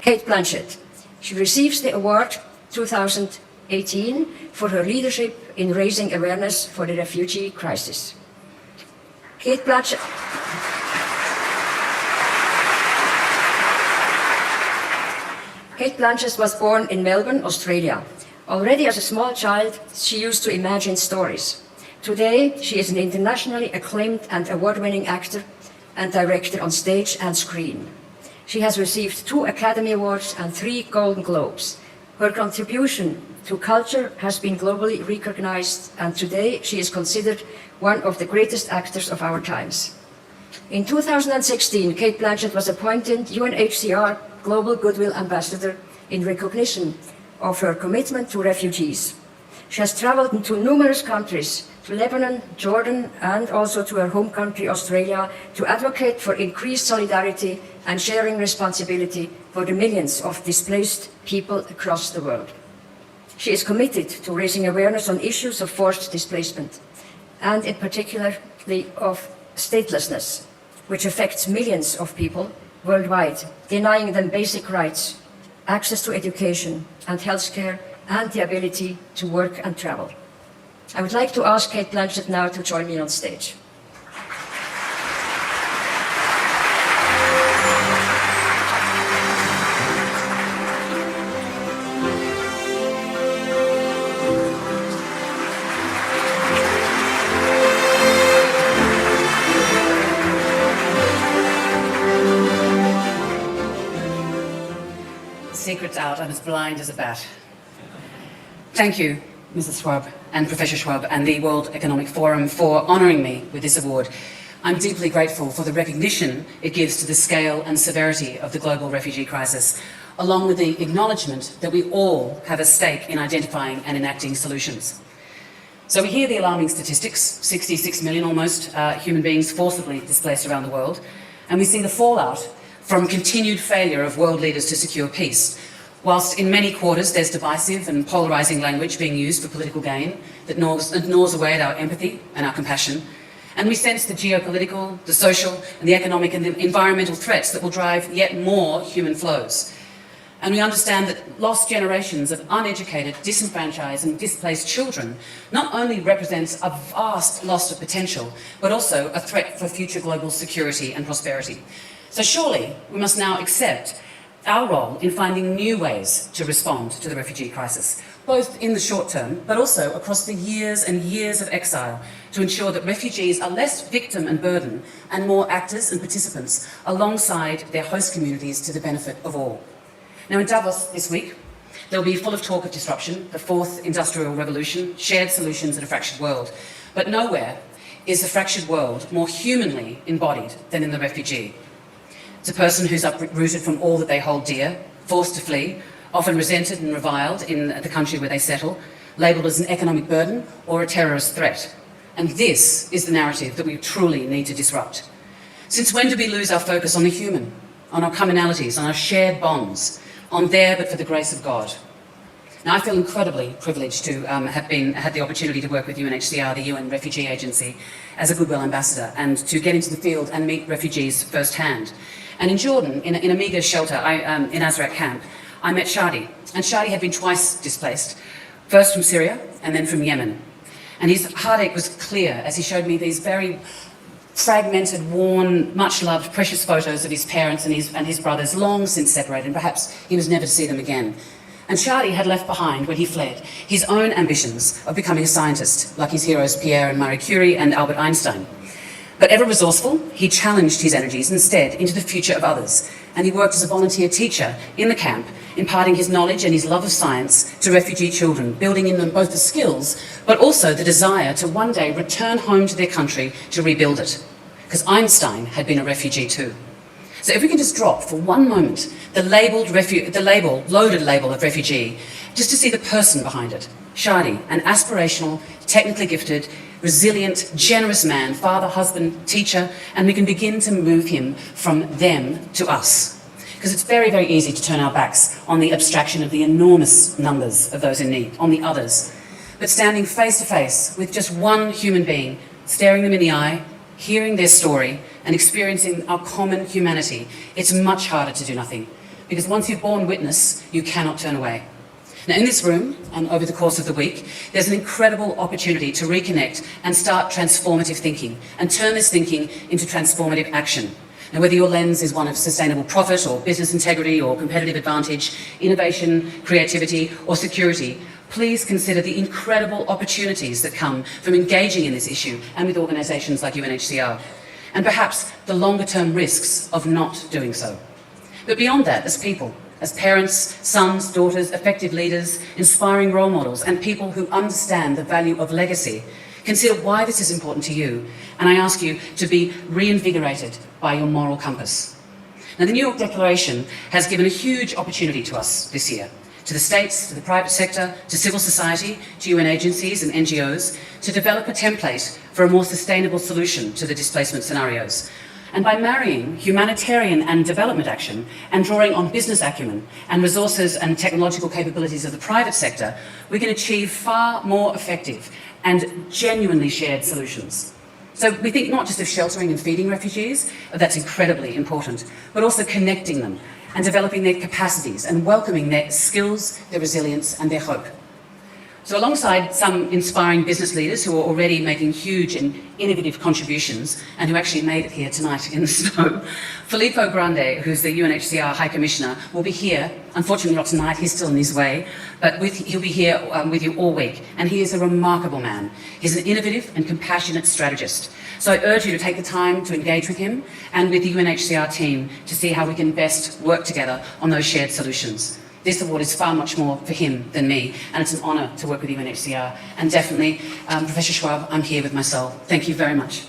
Cate Blanchett. She receives the award 2018 for her leadership in raising awareness for the refugee crisis. Cate Blanchett. Cate Blanchett was born in Melbourne, Australia. Already as a small child, she used to imagine stories. Today, she is an internationally acclaimed and award-winning actor and director on stage and screen. She has received 2 Academy Awards and 3 Golden Globes. Her contribution to culture has been globally recognized, and today she is considered one of the greatest actors of our times. In 2016, Cate Blanchett was appointed UNHCR Global Goodwill Ambassador in recognition of her commitment to refugees. She has traveled to numerous countries, to Lebanon, Jordan, and also to her home country, Australia, to advocate for increased solidarity and sharing responsibility for the millions of displaced people across the world. She is committed to raising awareness on issues of forced displacement, and in particular of statelessness, which affects millions of people worldwide, denying them basic rights, access to education and healthcare, and the ability to work and travel. I would like to ask Cate Blanchett now to join me on stage. Secret's out, I'm as blind as a bat. Thank you, Mrs. Schwab and Professor Schwab and the World Economic Forum for honouring me with this award. I'm deeply grateful for the recognition it gives to the scale and severity of the global refugee crisis, along with the acknowledgement that we all have a stake in identifying and enacting solutions. So we hear the alarming statistics, 66 million almost human beings forcibly displaced around the world, and we see the fallout from continued failure of world leaders to secure peace. Whilst in many quarters there's divisive and polarising language being used for political gain that gnaws away at our empathy and our compassion, and we sense the geopolitical, the social and the economic and the environmental threats that will drive yet more human flows. And we understand that lost generations of uneducated, disenfranchised and displaced children not only represents a vast loss of potential, but also a threat for future global security and prosperity. So surely we must now accept our role in finding new ways to respond to the refugee crisis, both in the short term, but also across the years and years of exile, to ensure that refugees are less victim and burden and more actors and participants alongside their host communities to the benefit of all. Now in Davos this week, they'll be full of talk of disruption, the fourth industrial revolution, shared solutions in a fractured world. But nowhere is the fractured world more humanly embodied than in the refugee. It's a person who's uprooted from all that they hold dear, forced to flee, often resented and reviled in the country where they settle, labelled as an economic burden or a terrorist threat. And this is the narrative that we truly need to disrupt. Since when did we lose our focus on the human, on our commonalities, on our shared bonds, on there but for the grace of God? Now, I feel incredibly privileged to have had the opportunity to work with UNHCR, the UN Refugee Agency, as a Goodwill Ambassador, and to get into the field and meet refugees firsthand. And in Jordan, in a meagre shelter in Azraq camp, I met Shadi. And Shadi had been twice displaced, first from Syria and then from Yemen. And his heartache was clear as he showed me these very fragmented, worn, much-loved, precious photos of his parents and his brothers, long since separated, and perhaps he was never to see them again. And Shadi had left behind, when he fled, his own ambitions of becoming a scientist, like his heroes Pierre and Marie Curie and Albert Einstein. But ever resourceful, he challenged his energies instead into the future of others, and he worked as a volunteer teacher in the camp, imparting his knowledge and his love of science to refugee children, building in them both the skills, but also the desire to one day return home to their country to rebuild it. Because Einstein had been a refugee too. So if we can just drop for one moment the loaded label of refugee, just to see the person behind it. Shadi, an aspirational, technically gifted, resilient, generous man, father, husband, teacher, and we can begin to move him from them to us. Because it's very, very easy to turn our backs on the abstraction of the enormous numbers of those in need, on the others. But standing face to face with just one human being, staring them in the eye, hearing their story, and experiencing our common humanity, it's much harder to do nothing. because once you've borne witness, you cannot turn away. Now, in this room, and over the course of the week, there's an incredible opportunity to reconnect and start transformative thinking, and turn this thinking into transformative action. Now, whether your lens is one of sustainable profit or business integrity or competitive advantage, innovation, creativity or security, please consider the incredible opportunities that come from engaging in this issue and with organisations like UNHCR, and perhaps the longer-term risks of not doing so. But beyond that, as people, as parents, sons, daughters, effective leaders, inspiring role models, and people who understand the value of legacy, consider why this is important to you, and I ask you to be reinvigorated by your moral compass. Now, the New York Declaration has given a huge opportunity to us this year, to the states, to the private sector, to civil society, to UN agencies and NGOs, to develop a template for a more sustainable solution to the displacement scenarios. And by marrying humanitarian and development action and drawing on business acumen and resources and technological capabilities of the private sector, we can achieve far more effective and genuinely shared solutions. So we think not just of sheltering and feeding refugees, that's incredibly important, but also connecting them and developing their capacities and welcoming their skills, their resilience and their hope. So alongside some inspiring business leaders who are already making huge and innovative contributions and who actually made it here tonight in the snow, Filippo Grande, who's the UNHCR High Commissioner, will be here, unfortunately not tonight, he's still on his way, but he'll be here with you all week, and he is a remarkable man. He's an innovative and compassionate strategist. So I urge you to take the time to engage with him and with the UNHCR team to see how we can best work together on those shared solutions. This award is far much more for him than me, and it's an honour to work with UNHCR. And definitely, Professor Schwab, I'm here with my soul. Thank you very much.